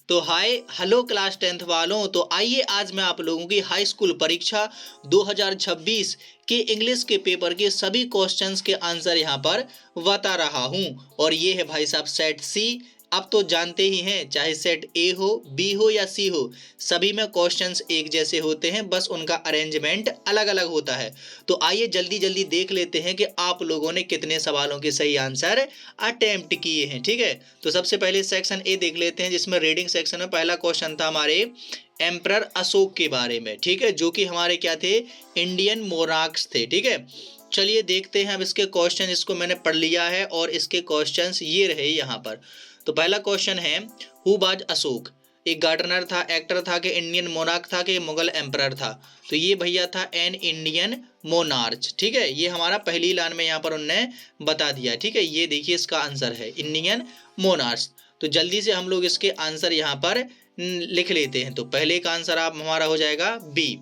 तो hi hello class 10th वालों। तो आइए आज मैं आप लोगों की हाई स्कूल परीक्षा 2026 के इंग्लिश के पेपर के सभी क्वेश्चंस के आंसर यहाँ पर बता रहा हूँ। और ये है भाई साहब सेट सी। आप तो जानते ही हैं, चाहे सेट ए हो, बी हो या सी हो, सभी में क्वेश्चंस एक जैसे होते हैं, बस उनका अरेंजमेंट अलग अलग होता है। तो आइए जल्दी जल्दी देख लेते हैं कि आप लोगों ने कितने सवालों के सही आंसर अटेम्प्ट किए हैं। ठीक है, तो सबसे पहले सेक्शन ए देख लेते हैं, जिसमें रीडिंग सेक्शन में पहला क्वेश्चन था हमारे एम्परर अशोक के बारे में। ठीक है, जो कि हमारे क्या थे, इंडियन मोनार्क्स थे। ठीक है, चलिए देखते हैं अब इसके क्वेश्चन। इसको मैंने पढ़ लिया है और इसके क्वेश्चंस ये रहे यहाँ पर। तो पहला क्वेश्चन है, हु वाज अशोक? एक गार्डनर था, एक्टर था, कि इंडियन मोनार्क था, कि मुगल एम्परर था? तो ये भैया था एन इंडियन मोनार्च। ठीक है, ये हमारा पहली लाइन में यहाँ पर उनने बता दिया। ठीक है, ये देखिए इसका आंसर है इंडियन मोनार्च। तो जल्दी से हम लोग इसके आंसर यहाँ पर लिख लेते हैं। तो पहले का आंसर आप हमारा हो जाएगा बी।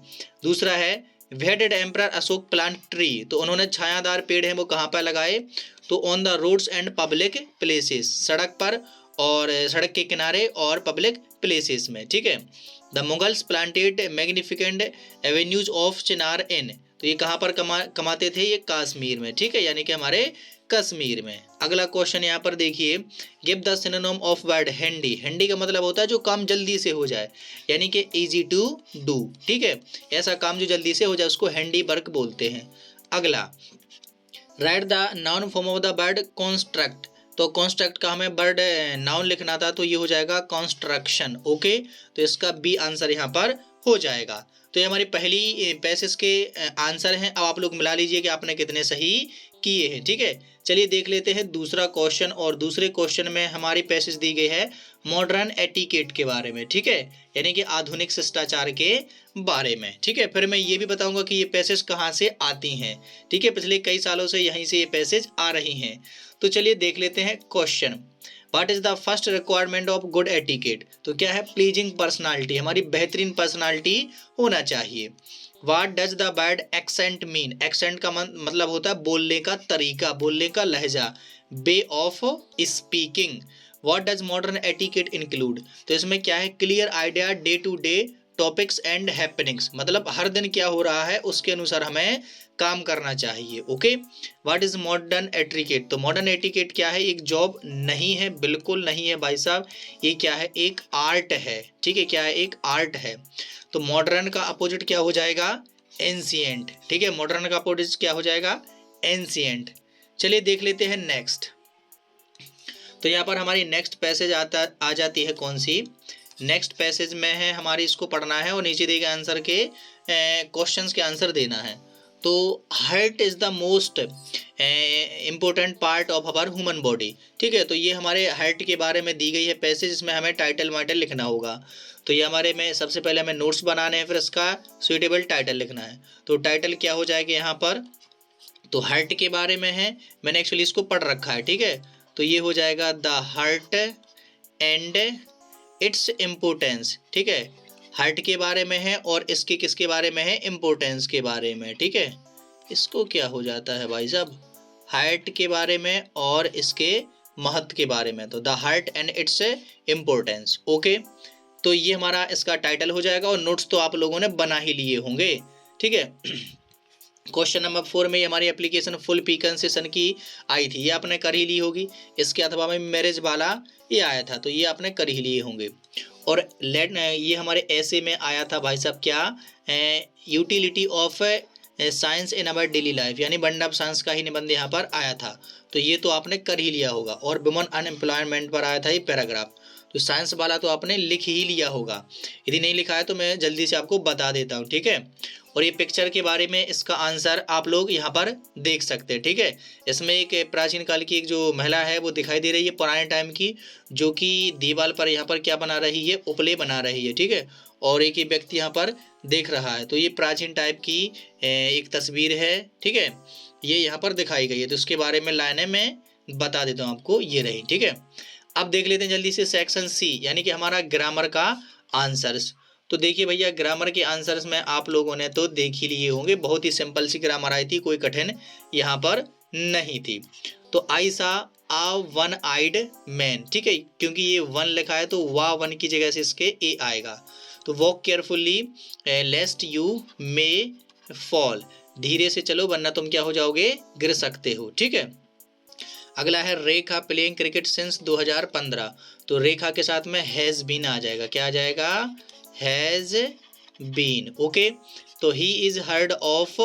दूसरा है, where did emperor Ashoka plant tree? तो उन्होंने छायादार पेड़ हैं वो कहाँ पर लगाए? तो on the roads and public places, सड़क पर और सड़क के किनारे और पब्लिक प्लेसेस में। ठीक है, the Mughals planted magnificent avenues of chinar in? तो ये कहाँ पर कमाते थे? ये कश्मीर में। ठीक है, यानी कि हमारे कश्मीर में। अगला क्वेश्चन यहाँ पर देखिए, give the synonym of word handy. Handy का मतलब होता है जो काम जल्दी से हो जाए, यानी कि इजी टू डू। ठीक है, ऐसा काम जो जल्दी से हो जाए उसको हैंडी वर्क बोलते हैं। अगला, right the noun form of the word construct. तो कॉन्स्ट्रक्ट का हमें वर्ड नाउन लिखना था, तो ये हो जाएगा कॉन्स्ट्रक्शन। ओके, तो इसका बी आंसर यहाँ पर हो जाएगा। तो ये हमारी पहली पैसेज के आंसर हैं। अब आप लोग मिला लीजिए कि आपने कितने सही किए हैं। ठीक है, चलिए देख लेते हैं दूसरा क्वेश्चन। और दूसरे क्वेश्चन में हमारी पैसेज दी गई है मॉडर्न एटिकेट के बारे में। ठीक है, यानी कि आधुनिक शिष्टाचार के बारे में। ठीक है, फिर मैं ये भी बताऊंगा कि ये पैसेज कहाँ से आती हैं। ठीक है, पिछले कई सालों से यहीं से ये पैसेज आ रही हैं। तो चलिए देख लेते हैं question. What is the first requirement of good etiquette? तो क्या है? प्लीजिंग पर्सनालिटी, हमारी बेहतरीन पर्सनालिटी होना चाहिए। What does the word accent mean? Accent का मतलब होता है बोलने का तरीका, बोलने का लहजा, way of speaking. What does modern etiquette include? तो इसमें क्या है? Clear idea, day to day topics and happenings, मतलब हर दिन क्या हो रहा है उसके अनुसार हमें काम करना चाहिए। Okay, what is modern etiquette? तो मॉडर्न एटिकेट क्या है? एक जॉब नहीं है, बिल्कुल नहीं है भाई साहब। ये क्या है? एक आर्ट है। ठीक है, क्या है? एक आर्ट है। तो मॉडर्न का अपोजिट क्या हो जाएगा? एंशिएंट। ठीक है, मॉडर्न का अपोजिट क्या हो जाएगा? एंशिएंट। चलिए देख लेते हैं नेक्स्ट। तो यहाँ पर हमारी नेक्स्ट पैसेज आ जाती है कौन सी? नेक्स्ट पैसेज में है हमारी, इसको पढ़ना है और नीचे दिए गए आंसर के क्वेश्चंस के आंसर देना है। तो heart is the most important part of our human body. ठीक है, तो ये हमारे हार्ट के बारे में दी गई है पैसेज, इसमें हमें टाइटल वाइटल लिखना होगा। तो ये हमारे में सबसे पहले हमें नोट्स बनाने हैं, फिर इसका सुइटेबल टाइटल लिखना है। तो टाइटल क्या हो जाएगा यहाँ पर? तो हार्ट के बारे में है, मैंने एक्चुअली इसको पढ़ रखा है। ठीक है, तो ये हो जाएगा the heart and its importance. ठीक है, हार्ट के बारे में है और इसके किसके बारे में है? इम्पोर्टेंस के बारे में। ठीक है, इसको क्या हो जाता है भाई साहब? हार्ट के बारे में और इसके महत्व के बारे में। तो the heart and its importance. Okay, तो ये हमारा इसका टाइटल हो जाएगा और नोट्स तो आप लोगों ने बना ही लिए होंगे। ठीक है, क्वेश्चन नंबर 4 में हमारी एप्लीकेशन फुल पी कंसेशन की आई थी, ये आपने कर ही ली होगी। इसके अथवा में मैरिज वाला ये आया था, तो ये आपने कर ही लिए होंगे। और ये हमारे ऐसे में आया था भाई साहब क्या? Utility of science in our daily life, यानी बंड ऑफ साइंस का ही निबंध यहाँ पर आया था, तो ये तो आपने कर ही लिया होगा। और वुमन अनएम्प्लॉयमेंट पर आया था ये पैराग्राफ, तो साइंस वाला तो आपने लिख ही लिया होगा। यदि नहीं लिखा है तो मैं जल्दी से आपको बता देता हूँ। ठीक है, और ये पिक्चर के बारे में इसका आंसर आप लोग यहाँ पर देख सकते हैं। ठीक है, इसमें एक प्राचीन काल की एक जो महिला है वो दिखाई दे रही है, पुराने टाइम की, जो कि दीवार पर यहाँ पर क्या बना रही है? उपले बना रही है। ठीक है, और एक ही व्यक्ति यहाँ पर देख रहा है। तो ये प्राचीन टाइप की एक तस्वीर है। ठीक है, ये यहाँ पर दिखाई गई है। तो इसके बारे में लाइनें मैं बता देता हूँ आपको, ये रही। ठीक है, अब देख लेते हैं जल्दी से सेक्शन सी, यानी कि हमारा ग्रामर का आंसर्स। तो देखिए भैया, ग्रामर के आंसर्स में आप लोगों ने तो देख ही लिए होंगे, बहुत ही सिंपल सी ग्रामर आई थी, कोई कठिन यहाँ पर नहीं थी। तो आयशा आ वन आइड मैन, ठीक है, क्योंकि ये वन लिखा है तो वा वन की जगह से इसके ए आएगा। तो walk carefully लेस्ट you may fall, धीरे से चलो वरना तुम क्या हो जाओगे, गिर सकते हो, ठीक है। अगला है रेखा प्लेइंग क्रिकेट सिंस 2015, तो रेखा के साथ में हैज बीन आ जाएगा, क्या आ जाएगा, हैज बीन, ओके। तो he is heard of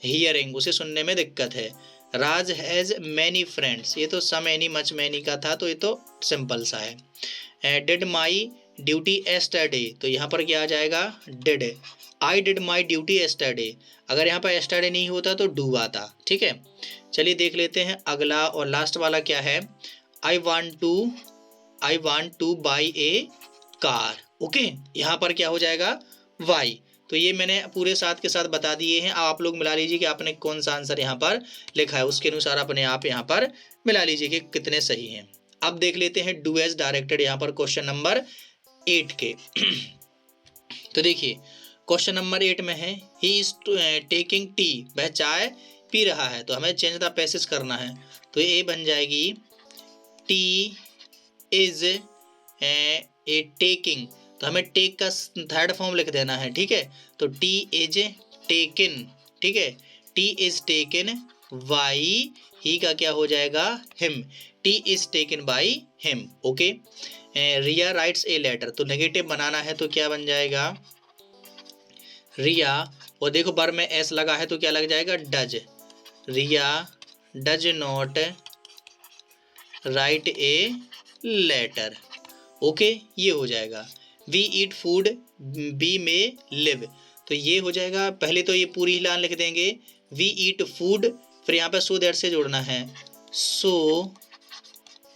hearing, उसे सुनने में दिक्कत है। राज हैज मैनी फ्रेंड्स, ये तो सम एनी मच मैनी का था, तो ये तो सिंपल सा है। डिड माई ड्यूटी एस्टरडे, तो यहाँ पर क्या आ जाएगा, did. I did my duty yesterday, अगर यहाँ पर एस्टरडे नहीं होता तो डू आता, ठीक है। चलिए देख लेते हैं अगला और लास्ट वाला क्या है। I want to buy A car, okay, यहाँ पर क्या हो जाएगा, वाई। तो ये मैंने पूरे साथ के साथ बता दिए हैं। अब आप लोग मिला लीजिए कि आपने कौन सा आंसर यहाँ पर लिखा है, उसके अनुसार अपने आप यहाँ पर मिला लीजिए कि कितने सही हैं। अब देख लेते हैं डू एज डायरेक्टेड यहाँ पर क्वेश्चन नंबर 8 के। तो देखिए क्वेश्चन नंबर 8 में है ही इज टेकिंग टी, वह चाय पी रहा है, तो हमें चेंज द पैसेज करना है। तो ये बन जाएगी टी इज ए टेकिंग, तो हमें टेक का थर्ड फॉर्म लिख देना है, ठीक है। तो टी इज टेकन, ठीक है, tea is taken by, he का क्या हो जाएगा, him, tea is taken by him, okay. Riya writes a letter, तो नेगेटिव बनाना है तो क्या बन जाएगा, रिया, और देखो बर में एस लगा है तो क्या लग जाएगा, does, Riya does not write a letter, okay, ये हो जाएगा। वी ईट फूड बी में लिव, तो ये हो जाएगा, पहले तो ये पूरी लाइन लिख देंगे, वी ईट फूड, फिर यहाँ पे सो दैट से जोड़ना है, सो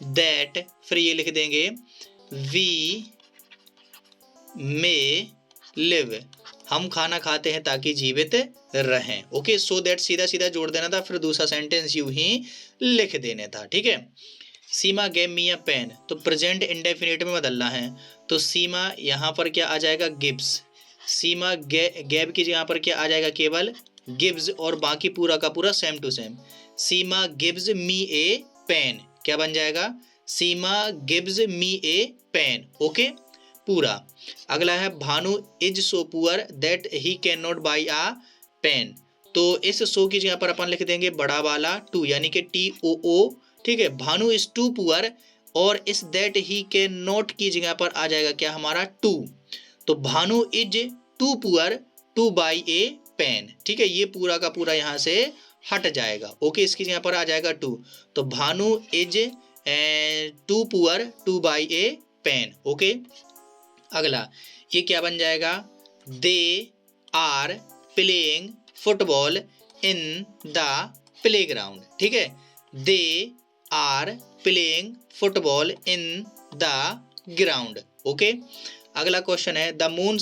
दैट, फिर ये लिख देंगे वी में लिव, हम खाना खाते हैं ताकि जीवित रहें, ओके। सो दैट सीधा सीधा जोड़ देना था, फिर दूसरा सेंटेंस यूं ही लिख देना था, ठीक है। सीमा गेव मी अ पेन, तो प्रेजेंट इंडेफिनिट में बदलना है, तो सीमा यहाँ पर क्या आ जाएगा, गिव्स, सीमा गेव की यहाँ पर क्या आ जाएगा, केवल गिव्स, और बाकी पूरा का पूरा same to same, Seema gives me a pen, क्या बन जाएगा, Seema gives me a pen, okay, पूरा। अगला है Bhanu is so poor that he can not buy a pen, तो इस सो की जगह पर अपन लिख देंगे बड़ा वाला टू, यानी कि TOO, ठीक है। भानु इज टू पुअर, और इस दैट ही कैन नॉट की जगह पर आ जाएगा क्या हमारा टू, तो Bhanu is too poor to buy a pen, ठीक है, ये पूरा का पूरा यहाँ से हट जाएगा, ओके, इसकी जगह पर आ जाएगा टू, तो Bhanu is too poor to buy a pen, okay. अगला ये क्या बन जाएगा, they are playing football in the playground, ठीक है, they are playing football in the ground, okay. अगला क्वेश्चन है the moon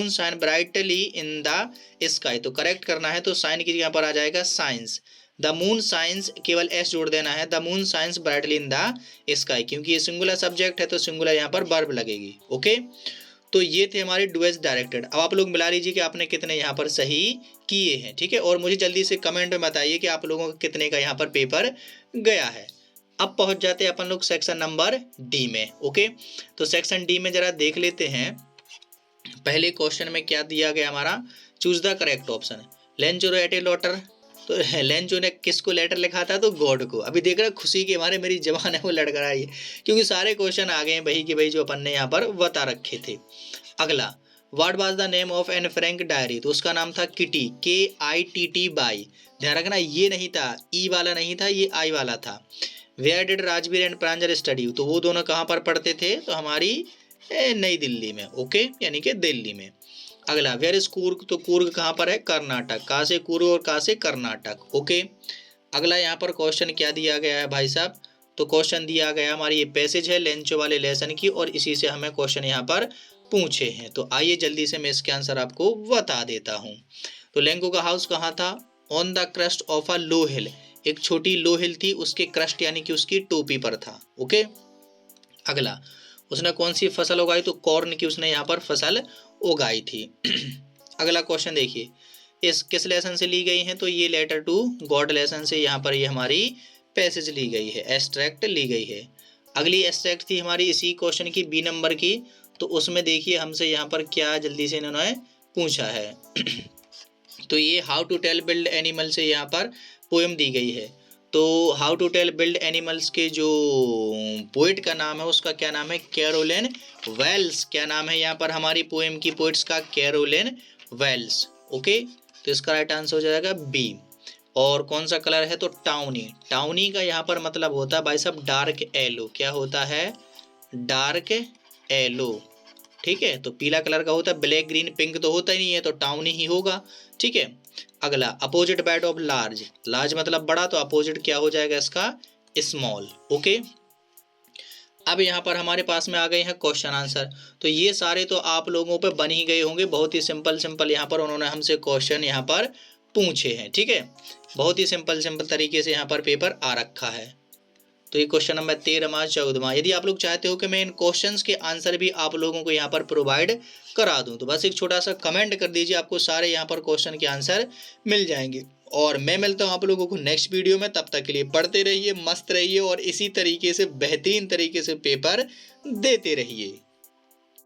shine brightly in the sky, तो करेक्ट करना है तो साइन की जगह पर आ जाएगा साइंस, द मून साइंस, केवल एस जोड़ देना है, the moon shines brightly in the sky, क्योंकि ये सिंगुलर सब्जेक्ट है तो सिंगुलर यहाँ पर वर्ब लगेगी, ओके। तो ये थे हमारे डू एज डायरेक्टेड। अब आप लोग मिला लीजिए कि आपने कितने यहाँ पर सही किए हैं, ठीक है, और मुझे जल्दी से कमेंट में बताइए कि आप लोगों का कितने का यहाँ पर पेपर गया है। अब पहुँच जाते हैं अपन लोग सेक्शन नंबर डी में, ओके। तो सेक्शन डी में जरा देख लेते हैं, पहले क्वेश्चन में क्या दिया गया हमारा, choose the correct option, Lencho wrote a letter, तो लेंचो ने किसको लेटर लिखा था, तो गॉड को। अभी देख रहे खुशी के हमारे मेरी जबान है वो लड़खड़ाई है, क्योंकि सारे क्वेश्चन आ गए हैं वही के वही जो अपन ने यहाँ पर बता रखे थे। अगला, what was the name of Anne Frank diary, तो उसका नाम था किटी, KITT बाई, ध्यान रखना ये नहीं था, ई वाला नहीं था, ये आई वाला था। Where did Rajveer and Pranjal study, तो वो दोनों कहाँ पर पढ़ते थे, तो हमारी नई दिल्ली में, ओके, यानी कि दिल्ली में। अगला, वेयर इज कूर्ग, तो कूर्ग कहाँ पर है, कर्नाटक, कहाँ से कूर्ग और कहाँ से कर्नाटक, ओके। अगला यहाँ पर क्वेश्चन क्या दिया गया है भाई साहब, तो क्वेश्चन दिया गया हमारी ये पैसेज है लेंचो वाले लेसन की, और इसी से हमें क्वेश्चन यहाँ पर पूछे हैं। तो आइए जल्दी से मैं इसके आंसर आपको बता देता हूँ। तो लेंको का हाउस कहाँ था, on the crust of a low hill, एक छोटी लो हिल थी उसके क्रस्ट यानी कि उसकी टोपी पर था, ओके। अगला, उसने कौन सी फसल उगाई, तो कॉर्न की उसने यहाँ पर फसल उगाई थी। अगला क्वेश्चन देखिए, इस किस लेसन से ली गई हैं, तो ये लेटर टू गॉड लेसन से यहाँ पर ये हमारी पैसेज ली गई है, एब्स्ट्रैक्ट ली गई है। अगली एब्स्ट्रैक्ट थी हमारी इसी क्वेश्चन की बी नंबर की, तो उसमें देखिए हमसे यहाँ पर क्या जल्दी से इन्होंने पूछा है। तो ये how to tell wild animal से यहाँ पर पोएम दी गई है। तो how to tell wild animals के जो पोइट का नाम है उसका क्या नाम है, कैरोलिन वेल्स। क्या नाम है यहाँ पर हमारी पोएम की पोइट्स का, कैरोलिन वेल्स। ओके, तो इसका राइट आंसर हो जाएगा बी। और कौन सा कलर है, तो टाउनी। टाउनी का यहाँ पर मतलब होता है भाई साहब डार्क येलो। क्या होता है, डार्क येलो। ठीक है, तो पीला कलर का होता है, ब्लैक ग्रीन पिंक तो होता ही नहीं है, तो टाउनी ही होगा। ठीक है, अगला opposite bad of large. Large मतलब बड़ा, तो अपोजिट क्या हो जाएगा इसका, स्मॉल। ओके, अब यहाँ पर हमारे पास में आ गए हैं क्वेश्चन आंसर। तो ये सारे तो आप लोगों पे बन ही गए होंगे, बहुत ही सिंपल सिंपल यहाँ पर उन्होंने हमसे क्वेश्चन यहाँ पर पूछे हैं। ठीक है, बहुत ही सिंपल सिंपल तरीके से यहाँ पर पेपर आ रखा है। तो ये क्वेश्चन नंबर 13वां 14वां। यदि आप लोग चाहते हो कि मैं इन क्वेश्चंस के आंसर भी आप लोगों को यहाँ पर प्रोवाइड करा दूं, तो बस एक छोटा सा कमेंट कर दीजिए, आपको सारे यहाँ पर क्वेश्चन के आंसर मिल जाएंगे। और मैं मिलता हूँ आप लोगों को नेक्स्ट वीडियो में। तब तक के लिए पढ़ते रहिए, मस्त रहिए और इसी तरीके से बेहतरीन तरीके से पेपर देते रहिए।